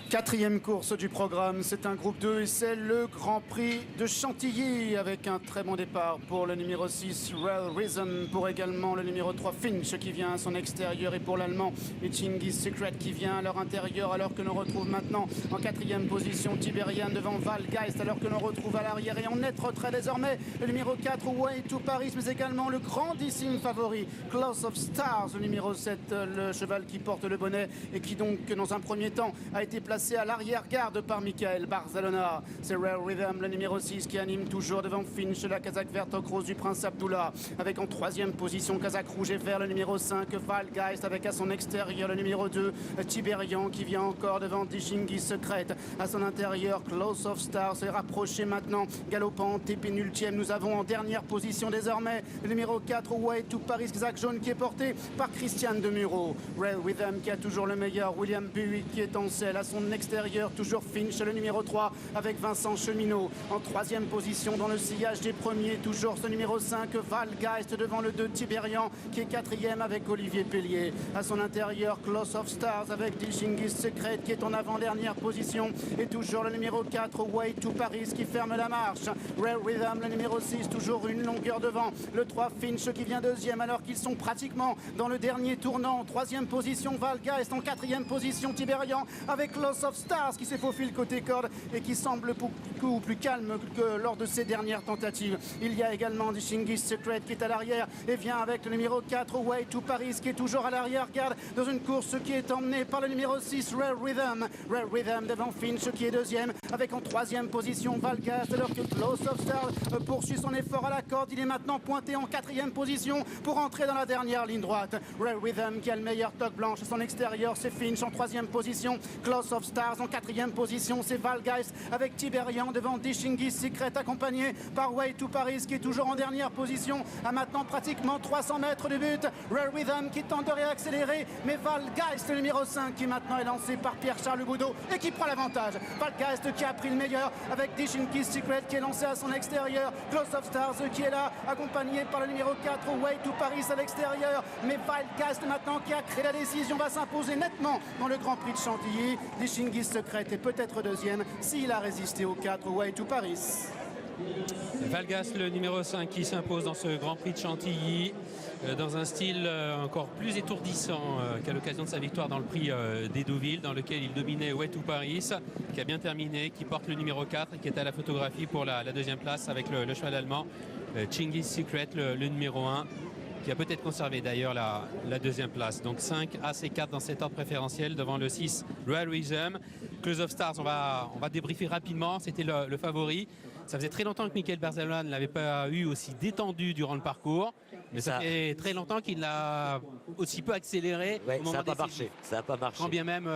Quatrième course du programme, c'est un groupe 2 et c'est le Grand Prix de Chantilly avec un très bon départ pour le numéro 6, Real Rhythm, pour également le numéro 3, Finch qui vient à son extérieur et pour l'Allemand, et Chingiz Secret qui vient à leur intérieur alors que l'on retrouve maintenant en quatrième position Tiberian devant Valgeist alors que l'on retrouve à l'arrière et en net retrait désormais le numéro 4, Way to Paris, mais également le grandissime favori, Close of Stars, le numéro 7, le cheval qui porte le bonnet et qui donc dans un premier temps a été placé à l'arrière-garde par Michael Barzalona. C'est Real Rhythm, le numéro 6, qui anime toujours devant Finch, la casaque verte au cross du Prince Abdullah. Avec en troisième position, casaque rouge et vert, le numéro 5, Valgeist, avec à son extérieur le numéro 2, Tiberian, qui vient encore devant Dishingis Secret. À son intérieur, Close of Stars est rapproché maintenant, galopant et pénultième. Nous avons en dernière position désormais le numéro 4, Way to Paris, casaque jaune, qui est porté par Christian Demuro. Real Rhythm qui a toujours le meilleur, William Buick qui est en selle. À son extérieur, toujours Finch, le numéro 3, avec Vincent Cheminot. En troisième position dans le sillage des premiers, toujours ce numéro 5, Valgeist, devant le 2, Tiberian, qui est quatrième avec Olivier Pellier. À son intérieur, Close of Stars avec Dishingis Secret qui est en avant-dernière position. Et toujours le numéro 4, Way to Paris, qui ferme la marche. Real Rhythm, le numéro 6, toujours une longueur devant. Le 3, Finch, qui vient deuxième alors qu'ils sont pratiquement dans le dernier tournant. En troisième position, Valgeist. En quatrième position, Tiberian, avec Close of Stars qui s'est faufilé côté corde et qui semble beaucoup plus calme que lors de ses dernières tentatives. Il y a également Dishingis Secret qui est à l'arrière et vient avec le numéro 4, Way to Paris, qui est toujours à l'arrière-garde dans une course qui est emmenée par le numéro 6, Real Rhythm. Real Rhythm devant Finch qui est deuxième, avec en troisième position Valgeist, alors que Close of Stars poursuit son effort à la corde. Il est maintenant pointé en quatrième position pour entrer dans la dernière ligne droite. Real Rhythm qui a le meilleur toque blanche. À son extérieur, c'est Finch en troisième position. Close of Stars en quatrième position, c'est Valgeist avec Tiberian devant Dishingis Secret, accompagné par Way to Paris qui est toujours en dernière position à maintenant pratiquement 300 mètres du but. Real Rhythm qui tente de réaccélérer, mais Valgeist, le numéro 5, qui maintenant est lancé par Pierre-Charles Boudot et qui prend l'avantage. Valgeist qui a pris le meilleur avec Dishingis Secret qui est lancé à son extérieur. Close of Stars qui est là, accompagné par le numéro 4, Way to Paris à l'extérieur. Mais Valgeist maintenant qui a créé la décision va s'imposer nettement dans le Grand Prix de Chantilly. Dishingis Secret est peut-être deuxième s'il a résisté au 4, Way to Paris. Valgeist, le numéro 5, qui s'impose dans ce Grand Prix de Chantilly dans un style encore plus étourdissant qu'à l'occasion de sa victoire dans le prix d'Edouville, dans lequel il dominait Way to Paris, qui a bien terminé, qui porte le numéro 4 et qui est à la photographie pour la deuxième place avec le cheval allemand Chingiz Secret, le numéro 1, qui a peut-être conservé d'ailleurs la deuxième place. Donc 5 As et 4 dans cet ordre préférentiel devant le 6 Real Rhythm. Close of Stars, on va débriefer rapidement, c'était le favori. Ça faisait très longtemps que Michael Barzalona ne l'avait pas eu aussi détendu durant le parcours, mais ça fait très longtemps qu'il l'a aussi peu accéléré. Ouais, ça n'a pas marché. Ça n'a pas marché. Quand bien même